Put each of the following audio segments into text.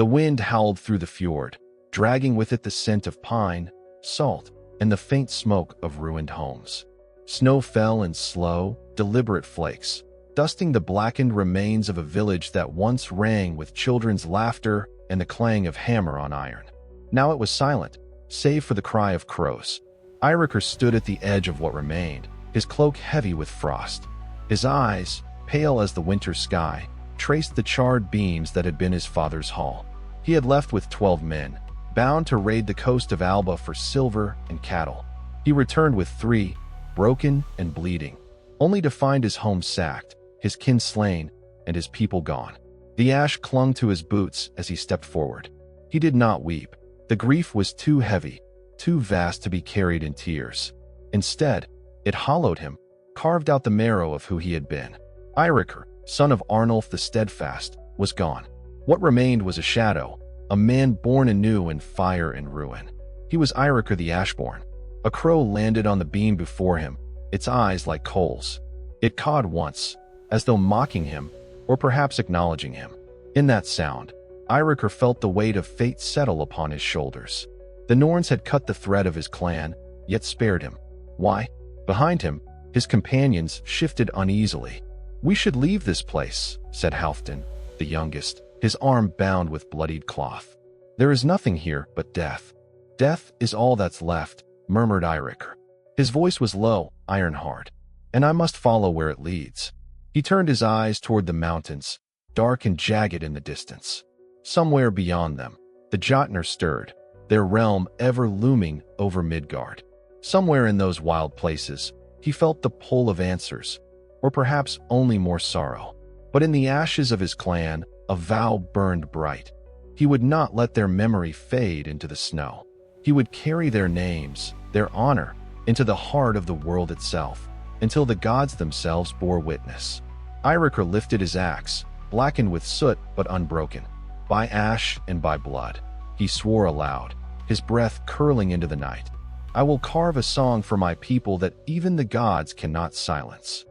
The wind howled through the fjord, dragging with it the scent of pine, salt, and the faint smoke of ruined homes. Snow fell in slow, deliberate flakes, dusting the blackened remains of a village that once rang with children's laughter and the clang of hammer on iron. Now it was silent, save for the cry of crows. Eiríkur stood at the edge of what remained, his cloak heavy with frost. His eyes, pale as the winter sky, traced the charred beams that had been his father's hall. He had left with 12 men, bound to raid the coast of Alba for silver and cattle. He returned with 3, broken and bleeding, only to find his home sacked, his kin slain, and his people gone. The ash clung to his boots as he stepped forward. He did not weep. The grief was too heavy, too vast to be carried in tears. Instead, it hollowed him, carved out the marrow of who he had been. Eiríkur, son of Arnulf the Steadfast, was gone. What remained was a shadow, a man born anew in fire and ruin. He was Eiríkur the Ashborn. A crow landed on the beam before him, its eyes like coals. It cawed once, as though mocking him, or perhaps acknowledging him. In that sound, Eiríkur felt the weight of fate settle upon his shoulders. The Norns had cut the thread of his clan, yet spared him. Why? Behind him, his companions shifted uneasily. "We should leave this place," said Halfdan, the youngest, his arm bound with bloodied cloth. "There is nothing here but death. Death is all that's left," murmured Eiríkur. His voice was low, iron-hard. "And I must follow where it leads." He turned his eyes toward the mountains, dark and jagged in the distance. Somewhere beyond them, the Jötunheim stirred, their realm ever looming over Midgard. Somewhere in those wild places, he felt the pull of answers, or perhaps only more sorrow. But in the ashes of his clan, a vow burned bright. He would not let their memory fade into the snow. He would carry their names, their honor, into the heart of the world itself, until the gods themselves bore witness. Eiríkur lifted his axe, blackened with soot but unbroken. By ash and by blood, he swore aloud, his breath curling into the night. "I will carve a song for my people that even the gods cannot silence."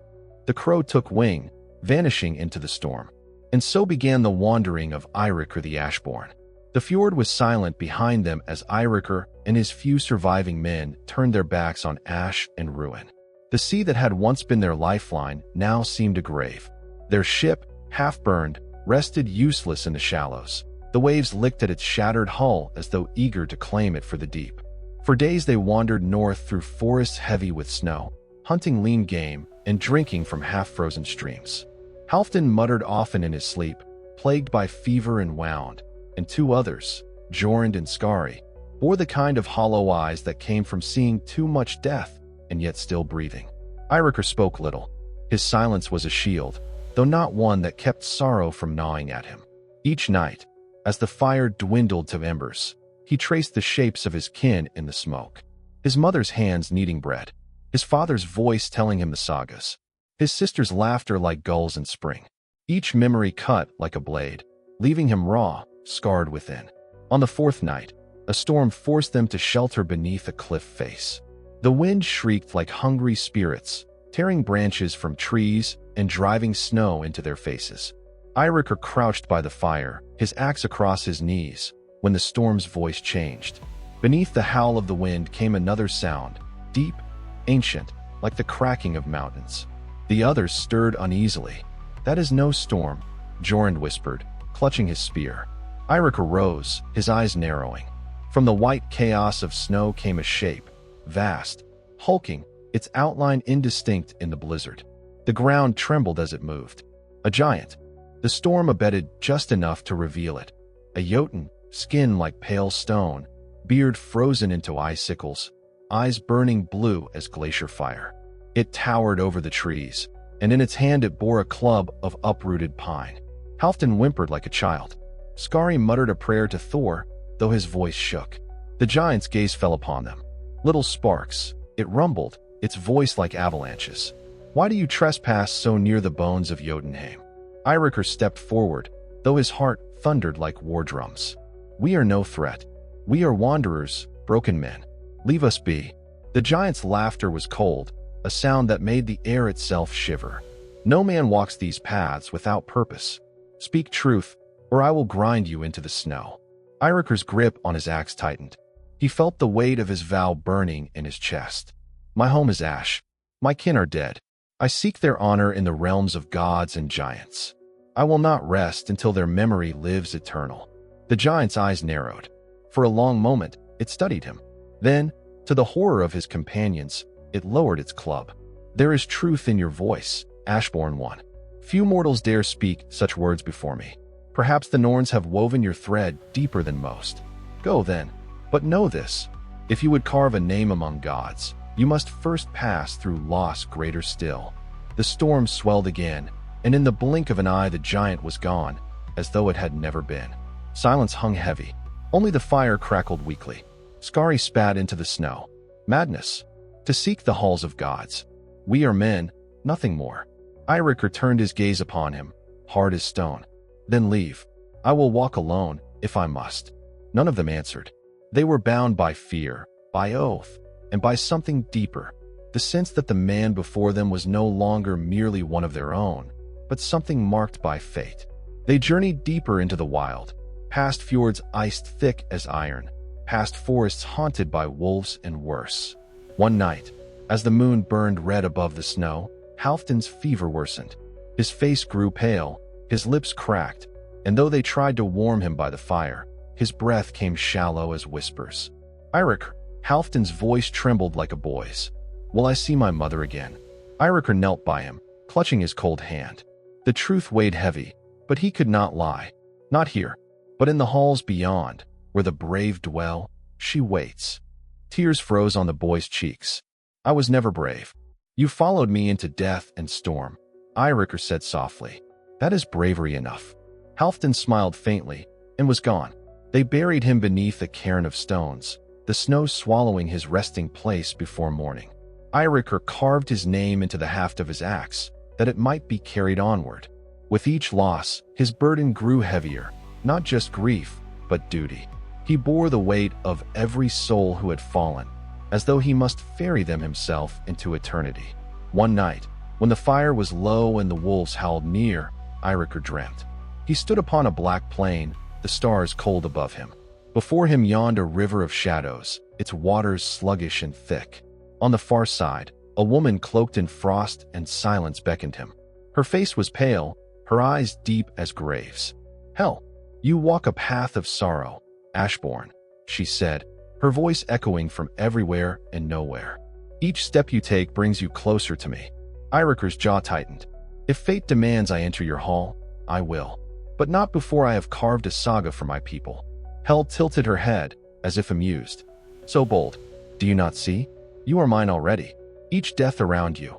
The crow took wing, vanishing into the storm. And so began the wandering of Eiríkur the Ashborn. The fjord was silent behind them as Eiríkur and his few surviving men turned their backs on ash and ruin. The sea that had once been their lifeline now seemed a grave. Their ship, half-burned, rested useless in the shallows. The waves licked at its shattered hull as though eager to claim it for the deep. For days they wandered north through forests heavy with snow, hunting lean game and drinking from half-frozen streams. Halfdan muttered often in his sleep, plagued by fever and wound, and 2 others, Jorund and Skari, bore the kind of hollow eyes that came from seeing too much death and yet still breathing. Eiríkur spoke little. His silence was a shield, though not one that kept sorrow from gnawing at him. Each night, as the fire dwindled to embers, he traced the shapes of his kin in the smoke. His mother's hands kneading bread, his father's voice telling him the sagas, his sister's laughter like gulls in spring. Each memory cut like a blade, leaving him raw, scarred within. On the 4th night, a storm forced them to shelter beneath a cliff face. The wind shrieked like hungry spirits, tearing branches from trees and driving snow into their faces. Eiríkur crouched by the fire, his axe across his knees, when the storm's voice changed. Beneath the howl of the wind came another sound, deep, ancient, like the cracking of mountains. The others stirred uneasily. "That is no storm," Jorund whispered, clutching his spear. Eiríkur rose, his eyes narrowing. From the white chaos of snow came a shape, vast, hulking, its outline indistinct in the blizzard. The ground trembled as it moved. A giant. The storm abated just enough to reveal it. A Jotun, skin like pale stone, beard frozen into icicles, eyes burning blue as glacier fire. It towered over the trees, and in its hand it bore a club of uprooted pine. Halfdan whimpered like a child. Skari muttered a prayer to Thor, though his voice shook. The giant's gaze fell upon them. Little sparks. It rumbled, its voice like avalanches. "Why do you trespass so near the bones of Jötunheim?" Eiríkur stepped forward, though his heart thundered like war drums. "We are no threat. We are wanderers, broken men. Leave us be." The giant's laughter was cold, a sound that made the air itself shiver. "No man walks these paths without purpose. Speak truth, or I will grind you into the snow." Eirikur's grip on his axe tightened. He felt the weight of his vow burning in his chest. "My home is ash. My kin are dead. I seek their honor in the realms of gods and giants. I will not rest until their memory lives eternal." The giant's eyes narrowed. For a long moment, it studied him. Then, to the horror of his companions, it lowered its club. "There is truth in your voice, Ashborn One. Few mortals dare speak such words before me. Perhaps the Norns have woven your thread deeper than most. Go then, but know this. If you would carve a name among gods, you must first pass through loss greater still." The storm swelled again, and in the blink of an eye the giant was gone, as though it had never been. Silence hung heavy. Only the fire crackled weakly. Skari spat into the snow. "Madness. To seek the halls of gods. We are men, nothing more." Eirikur turned his gaze upon him, hard as stone. "Then leave. I will walk alone, if I must." None of them answered. They were bound by fear, by oath, and by something deeper. The sense that the man before them was no longer merely one of their own, but something marked by fate. They journeyed deeper into the wild, past fjords iced thick as iron, past forests haunted by wolves and worse. One night, as the moon burned red above the snow, Halfdan's fever worsened. His face grew pale, his lips cracked, and though they tried to warm him by the fire, his breath came shallow as whispers. "Eirikur," Halfdan's voice trembled like a boy's. "Will I see my mother again?" Eirikur knelt by him, clutching his cold hand. The truth weighed heavy, but he could not lie. "Not here, but in the halls beyond, where the brave dwell, she waits." Tears froze on the boy's cheeks. "I was never brave. You followed me into death and storm," Eirikur said softly. "That is bravery enough." Halfdan smiled faintly and was gone. They buried him beneath a cairn of stones, the snow swallowing his resting place before morning. Eirikur carved his name into the haft of his axe, that it might be carried onward. With each loss, his burden grew heavier, not just grief, but duty. He bore the weight of every soul who had fallen, as though he must ferry them himself into eternity. One night, when the fire was low and the wolves howled near, Eirikur dreamt. He stood upon a black plain, the stars cold above him. Before him yawned a river of shadows, its waters sluggish and thick. On the far side, a woman cloaked in frost and silence beckoned him. Her face was pale, her eyes deep as graves. "Hell, you walk a path of sorrow, Ashborn," she said, her voice echoing from everywhere and nowhere. "Each step you take brings you closer to me." Eirikur's jaw tightened. "If fate demands I enter your hall, I will. But not before I have carved a saga for my people." Hel tilted her head, as if amused. "So bold. Do you not see? You are mine already. Each death around you,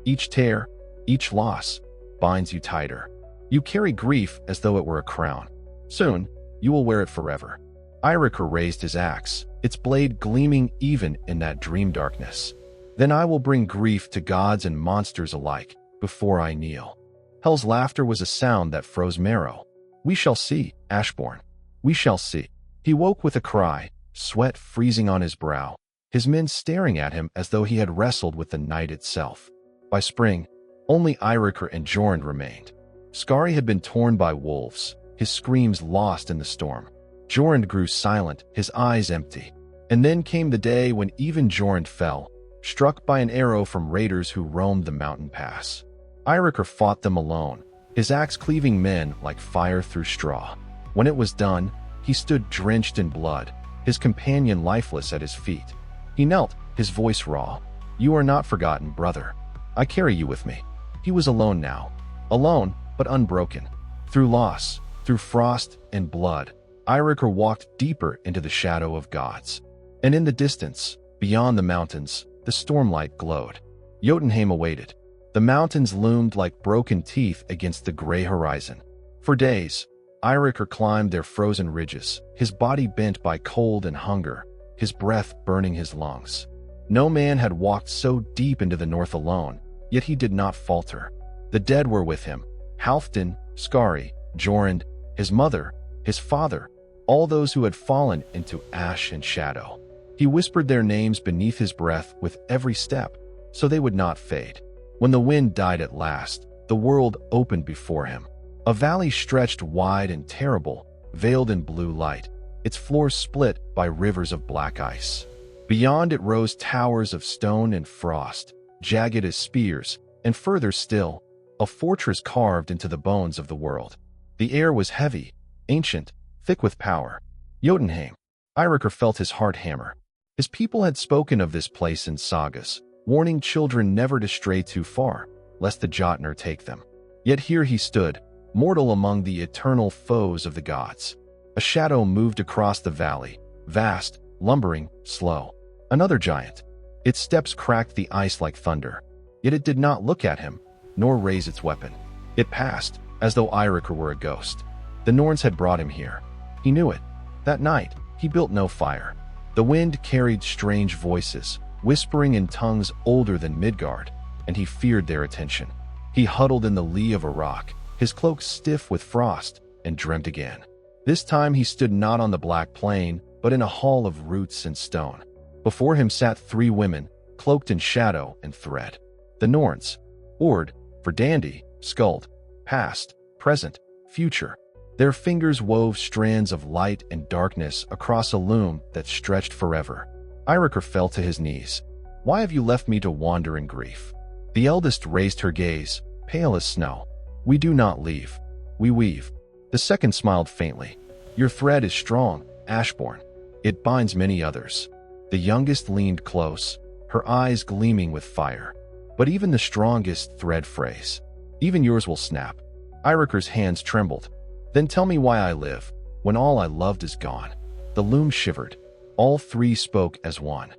each tear, each loss, binds you tighter. You carry grief as though it were a crown. Soon, you will wear it forever." Eirikur raised his axe, its blade gleaming even in that dream darkness. "Then I will bring grief to gods and monsters alike, before I kneel." Hel's laughter was a sound that froze marrow. "We shall see, Ashborn. We shall see." He woke with a cry, sweat freezing on his brow, his men staring at him as though he had wrestled with the night itself. By spring, only Eirikur and Jorund remained. Skari had been torn by wolves, his screams lost in the storm. Jorund grew silent, his eyes empty. And then came the day when even Jorund fell, struck by an arrow from raiders who roamed the mountain pass. Eirikur fought them alone, his axe cleaving men like fire through straw. When it was done, he stood drenched in blood, his companion lifeless at his feet. He knelt, his voice raw. "You are not forgotten, brother. I carry you with me." He was alone now. Alone, but unbroken. Through loss, through frost and blood, Eirikur walked deeper into the shadow of gods. And in the distance, beyond the mountains, the stormlight glowed. Jötunheim awaited. The mountains loomed like broken teeth against the gray horizon. For days, Eirikur climbed their frozen ridges, his body bent by cold and hunger, his breath burning his lungs. No man had walked so deep into the north alone, yet he did not falter. The dead were with him: Halfdan, Skari, Jorund, his mother, his father, all those who had fallen into ash and shadow. He whispered their names beneath his breath with every step, so they would not fade. When the wind died at last, the world opened before him. A valley stretched wide and terrible, veiled in blue light, its floor split by rivers of black ice. Beyond it rose towers of stone and frost, jagged as spears, and further still, a fortress carved into the bones of the world. The air was heavy, ancient, thick with power. Jötunheim. Eiríkur felt his heart hammer. His people had spoken of this place in sagas, warning children never to stray too far, lest the Jötnar take them. Yet here he stood, mortal among the eternal foes of the gods. A shadow moved across the valley, vast, lumbering, slow. Another giant. Its steps cracked the ice like thunder. Yet it did not look at him, nor raise its weapon. It passed, as though Eiríkur were a ghost. The Norns had brought him here. He knew it. That night, he built no fire. The wind carried strange voices, whispering in tongues older than Midgard, and he feared their attention. He huddled in the lee of a rock, his cloak stiff with frost, and dreamt again. This time he stood not on the black plain, but in a hall of roots and stone. Before him sat 3 women, cloaked in shadow and thread. The Norns. Ord, for dandy, skuld, past, present, future. Their fingers wove strands of light and darkness across a loom that stretched forever. Eiríkur fell to his knees. Why have you left me to wander in grief? The eldest raised her gaze, pale as snow. We do not leave. We weave. The second smiled faintly. Your thread is strong, Ashborn. It binds many others. The youngest leaned close, her eyes gleaming with fire. But even the strongest thread frays. Even yours will snap. Eiríkur's hands trembled. Then tell me why I live, when all I loved is gone. The loom shivered. All 3 spoke as one.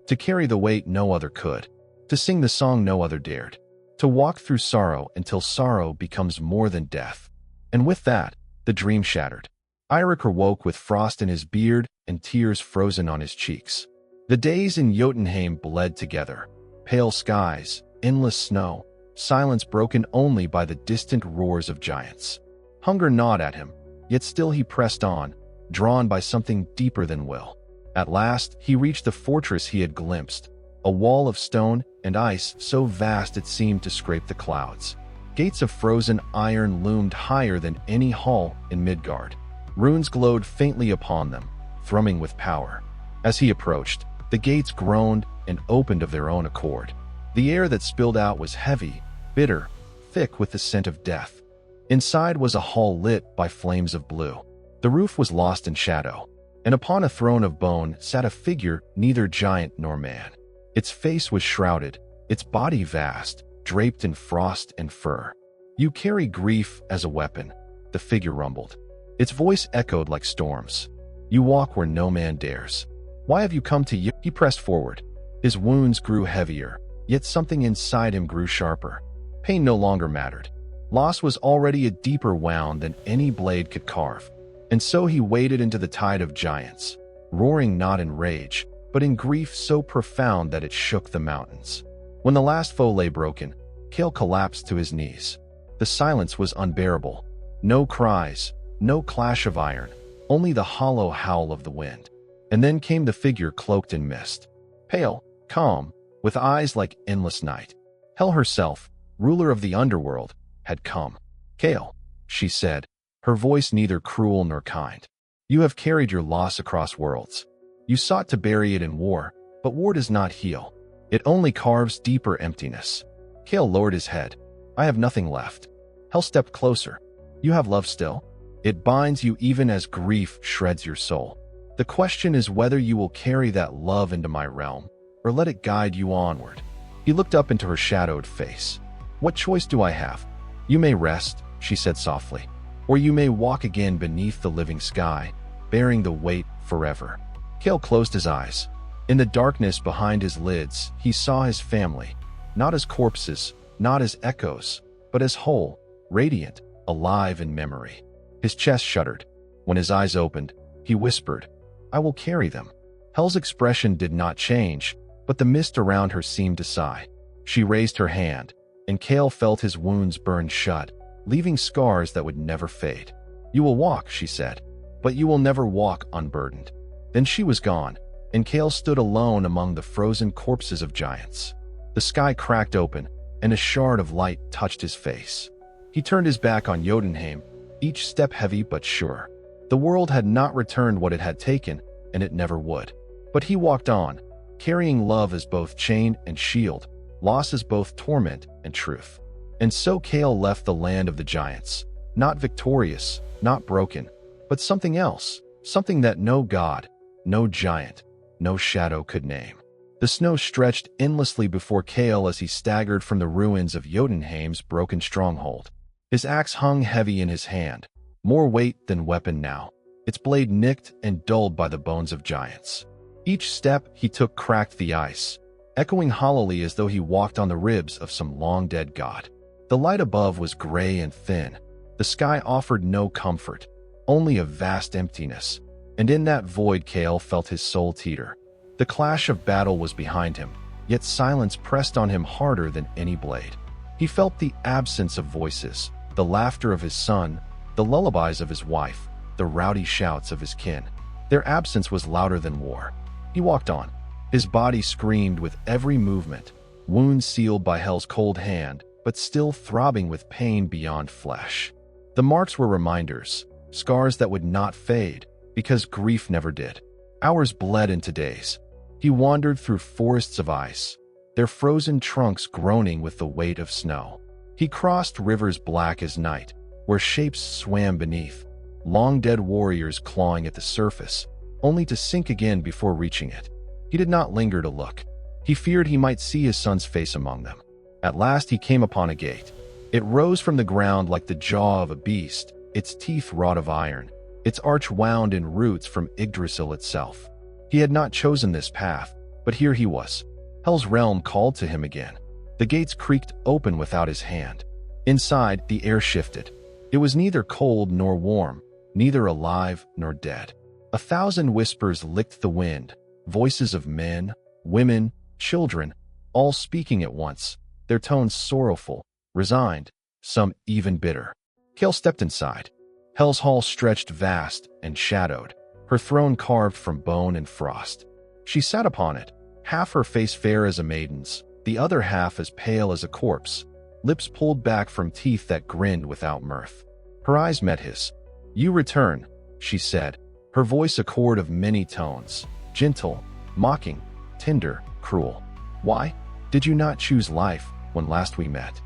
To carry the weight no other could. To sing the song no other dared. To walk through sorrow until sorrow becomes more than death. And with that, the dream shattered. Eiríkur woke with frost in his beard and tears frozen on his cheeks. The days in Jötunheim bled together. Pale skies, endless snow, silence broken only by the distant roars of giants. Hunger gnawed at him, yet still he pressed on, drawn by something deeper than will. At last, he reached the fortress he had glimpsed, a wall of stone and ice so vast it seemed to scrape the clouds. Gates of frozen iron loomed higher than any hall in Midgard. Runes glowed faintly upon them, thrumming with power. As he approached, the gates groaned and opened of their own accord. The air that spilled out was heavy, bitter, thick with the scent of death. Inside was a hall lit by flames of blue. The roof was lost in shadow, and upon a throne of bone sat a figure neither giant nor man. Its face was shrouded, its body vast, draped in frost and fur. You carry grief as a weapon, the figure rumbled. Its voice echoed like storms. You walk where no man dares. Why have you come to you? He pressed forward. His wounds grew heavier, yet something inside him grew sharper. Pain no longer mattered. Loss was already a deeper wound than any blade could carve. And so he waded into the tide of giants, roaring not in rage, but in grief so profound that it shook the mountains. When the last foe lay broken, Kael collapsed to his knees. The silence was unbearable. No cries, no clash of iron, only the hollow howl of the wind. And then came the figure cloaked in mist. Pale, calm, with eyes like endless night. Hel herself, ruler of the underworld, had come. Kael, she said, her voice neither cruel nor kind. You have carried your loss across worlds. You sought to bury it in war, but war does not heal. It only carves deeper emptiness. Kael lowered his head. I have nothing left. Hel stepped closer. You have love still? It binds you even as grief shreds your soul. The question is whether you will carry that love into my realm, or let it guide you onward. He looked up into her shadowed face. What choice do I have? You may rest, she said softly, or you may walk again beneath the living sky, bearing the weight forever. Kael closed his eyes. In the darkness behind his lids, he saw his family, not as corpses, not as echoes, but as whole, radiant, alive in memory. His chest shuddered. When his eyes opened, he whispered, I will carry them. Hel's expression did not change, but the mist around her seemed to sigh. She raised her hand, and Kael felt his wounds burn shut, leaving scars that would never fade. You will walk, she said, but you will never walk unburdened. Then she was gone, and Kael stood alone among the frozen corpses of giants. The sky cracked open, and a shard of light touched his face. He turned his back on Jötunheim, each step heavy but sure. The world had not returned what it had taken, and it never would. But he walked on, carrying love as both chain and shield, loss as both torment and truth. And so Kael left the land of the giants, not victorious, not broken, but something else, something that no god, no giant, no shadow could name. The snow stretched endlessly before Kael as he staggered from the ruins of Jötunheim's broken stronghold. His axe hung heavy in his hand, more weight than weapon now, its blade nicked and dulled by the bones of giants. Each step he took cracked the ice, echoing hollowly as though he walked on the ribs of some long-dead god. The light above was gray and thin. The sky offered no comfort, only a vast emptiness, and in that void Kael felt his soul teeter. The clash of battle was behind him, yet silence pressed on him harder than any blade. He felt the absence of voices, the laughter of his son, the lullabies of his wife, the rowdy shouts of his kin. Their absence was louder than war. He walked on. His body screamed with every movement, wounds sealed by hell's cold hand, but still throbbing with pain beyond flesh. The marks were reminders, scars that would not fade, because grief never did. Hours bled into days. He wandered through forests of ice, their frozen trunks groaning with the weight of snow. He crossed rivers black as night, where shapes swam beneath, long-dead warriors clawing at the surface, only to sink again before reaching it. He did not linger to look. He feared he might see his son's face among them. At last he came upon a gate. It rose from the ground like the jaw of a beast, its teeth wrought of iron, its arch wound in roots from Yggdrasil itself. He had not chosen this path, but here he was. Hell's realm called to him again. The gates creaked open without his hand. Inside, the air shifted. It was neither cold nor warm, neither alive nor dead. 1,000 whispers licked the wind, voices of men, women, children, all speaking at once, their tones sorrowful, resigned, some even bitter. Kael stepped inside. Hell's hall stretched vast and shadowed, her throne carved from bone and frost. She sat upon it, half her face fair as a maiden's, the other half as pale as a corpse, lips pulled back from teeth that grinned without mirth. Her eyes met his. "You return," she said, her voice a chord of many tones, gentle, mocking, tender, cruel. "Why did you not choose life when last we met?"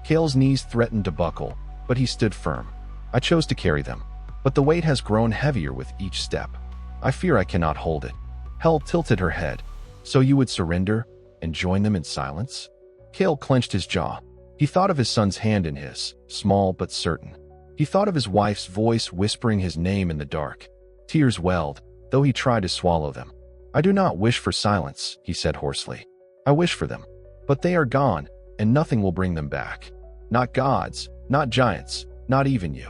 Kael's knees threatened to buckle, but he stood firm. "I chose to carry them, but the weight has grown heavier with each step. I fear I cannot hold it." Hell tilted her head. "So you would surrender and join them in silence?" Kael clenched his jaw. He thought of his son's hand in his, small but certain. He thought of his wife's voice whispering his name in the dark. Tears welled, though he tried to swallow them. "I do not wish for silence," he said hoarsely. "I wish for them. But they are gone, and nothing will bring them back. Not gods, not giants, not even you."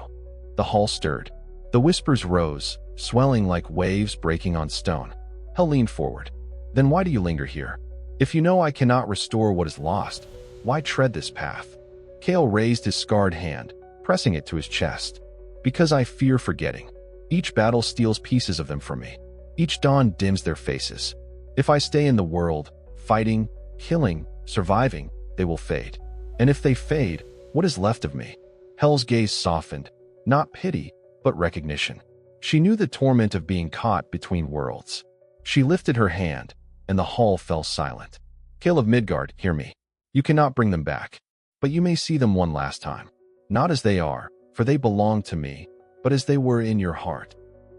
The hall stirred. The whispers rose, swelling like waves breaking on stone. Hell leaned forward. "Then why do you linger here? If you know I cannot restore what is lost, why tread this path?" Kael raised his scarred hand, pressing it to his chest. "Because I fear forgetting. Each battle steals pieces of them from me. Each dawn dims their faces. If I stay in the world, fighting, killing, surviving, they will fade. And if they fade, what is left of me?" Hell's gaze softened, not pity, but recognition. She knew the torment of being caught between worlds. She lifted her hand, and the hall fell silent. "Kael of Midgard, hear me. You cannot bring them back, but you may see them one last time. Not as they are, for they belong to me, but as they were in your heart."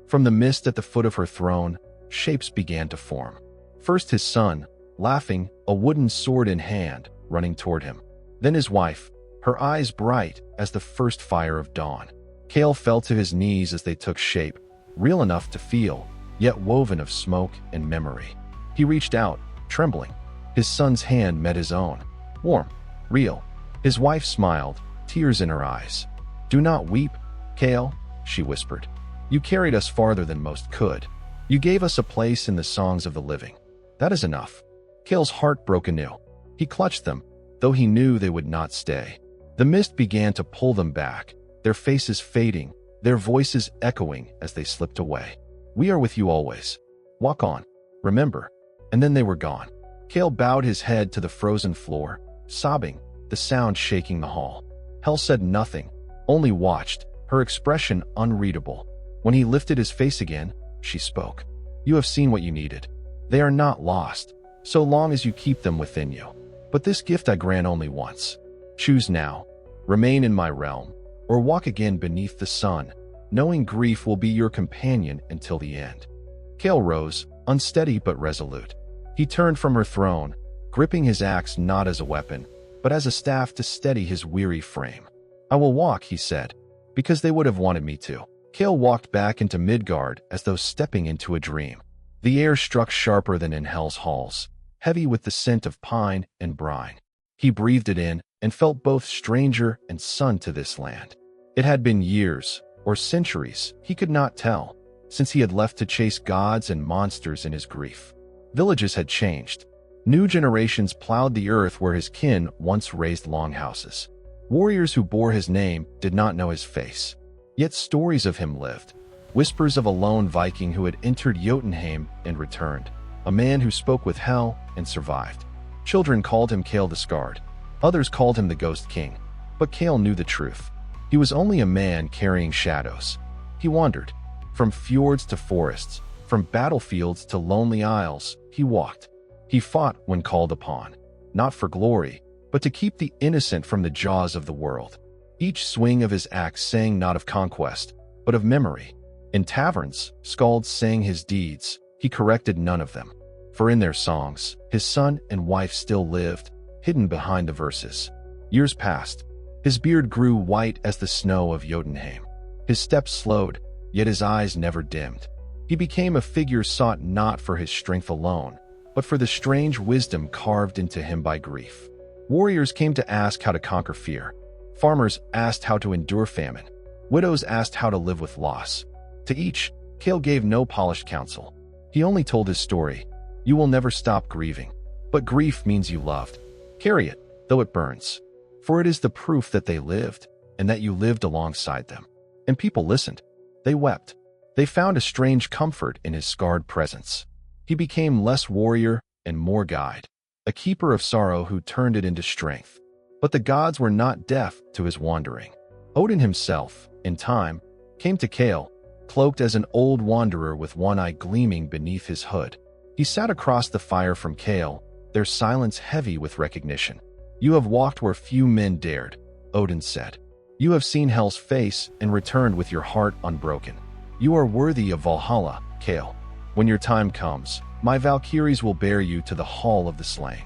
From the mist at the foot of her throne, shapes began to form. First his son, laughing, a wooden sword in hand, running toward him. Then his wife, her eyes bright as the first fire of dawn. Kael fell to his knees as they took shape, real enough to feel, yet woven of smoke and memory. He reached out, trembling. His son's hand met his own. Warm, real. His wife smiled, tears in her eyes. "Do not weep, Kael," she whispered. "You carried us farther than most could. You gave us a place in the songs of the living. That is enough." Kael's heart broke anew. He clutched them, though he knew they would not stay. The mist began to pull them back, their faces fading, their voices echoing as they slipped away. "We are with you always. Walk on. Remember." And then they were gone. Kael bowed his head to the frozen floor, sobbing, the sound shaking the hall. Hel said nothing, only watched, her expression unreadable. When he lifted his face again, she spoke. You have seen what you needed. They are not lost, so long as you keep them within you. But this gift I grant only once. Choose now. Remain in my realm, or walk again beneath the sun, knowing grief will be your companion until the end. Kael rose, unsteady but resolute. He turned from her throne, gripping his axe not as a weapon, but as a staff to steady his weary frame. I will walk, he said, because they would have wanted me to. Kael walked back into Midgard as though stepping into a dream. The air struck sharper than in Hel's halls, heavy with the scent of pine and brine. He breathed it in and felt both stranger and son to this land. It had been years, or centuries, he could not tell, since he had left to chase gods and monsters in his grief. Villages had changed. New generations plowed the earth where his kin once raised longhouses. Warriors who bore his name did not know his face. Yet stories of him lived. Whispers of a lone Viking who had entered Jötunheim and returned. A man who spoke with Hel and survived. Children called him Kael the Scarred. Others called him the Ghost King. But Kael knew the truth. He was only a man carrying shadows. He wandered. From fjords to forests, from battlefields to lonely isles, he walked. He fought when called upon, not for glory, but to keep the innocent from the jaws of the world. Each swing of his axe sang not of conquest, but of memory. In taverns, skalds sang his deeds. He corrected none of them. For in their songs, his son and wife still lived, hidden behind the verses. Years passed. His beard grew white as the snow of Jötunheim. His steps slowed, yet his eyes never dimmed. He became a figure sought not for his strength alone, but for the strange wisdom carved into him by grief. Warriors came to ask how to conquer fear. Farmers asked how to endure famine. Widows asked how to live with loss. To each, Kael gave no polished counsel. He only told his story. You will never stop grieving. But grief means you loved. Carry it, though it burns. For it is the proof that they lived, and that you lived alongside them. And people listened. They wept. They found a strange comfort in his scarred presence. He became less warrior and more guide, a keeper of sorrow who turned it into strength. But the gods were not deaf to his wandering. Odin himself, in time, came to Kael, cloaked as an old wanderer with one eye gleaming beneath his hood. He sat across the fire from Kael, their silence heavy with recognition. You have walked where few men dared, Odin said. You have seen Hel's face and returned with your heart unbroken. You are worthy of Valhalla, Kael. When your time comes, my Valkyries will bear you to the hall of the slain.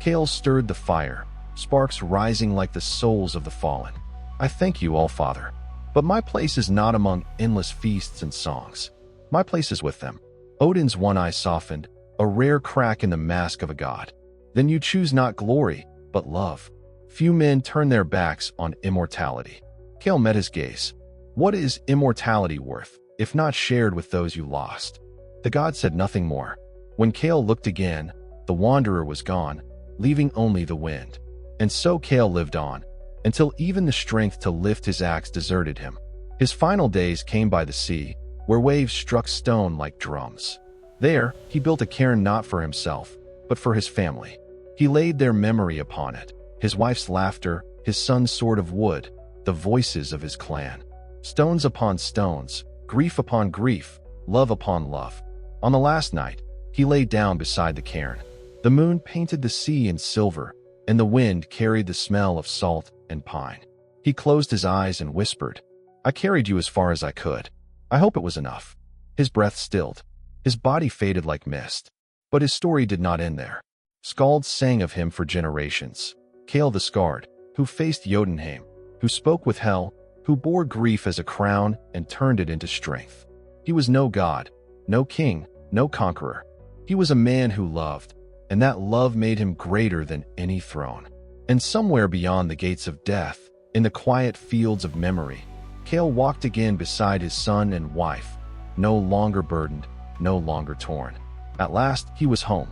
Kael stirred the fire, sparks rising like the souls of the fallen. I thank you, All-Father. But my place is not among endless feasts and songs. My place is with them. Odin's one eye softened, a rare crack in the mask of a god. Then you choose not glory, but love. Few men turn their backs on immortality. Kael met his gaze. What is immortality worth, if not shared with those you lost? The god said nothing more. When Kael looked again, the wanderer was gone, leaving only the wind. And so Kael lived on, until even the strength to lift his axe deserted him. His final days came by the sea, where waves struck stone like drums. There, he built a cairn not for himself, but for his family. He laid their memory upon it, his wife's laughter, his son's sword of wood, the voices of his clan. Stones upon stones, grief upon grief, love upon love. On the last night, he lay down beside the cairn. The moon painted the sea in silver, and the wind carried the smell of salt and pine. He closed his eyes and whispered, I carried you as far as I could. I hope it was enough. His breath stilled. His body faded like mist. But his story did not end there. Skalds sang of him for generations. Kael the Scarred, who faced Jötunheim, who spoke with Hel, who bore grief as a crown and turned it into strength. He was no god, no king, no conqueror. He was a man who loved, and that love made him greater than any throne. And somewhere beyond the gates of death, in the quiet fields of memory, Kael walked again beside his son and wife, no longer burdened, no longer torn. At last, he was home.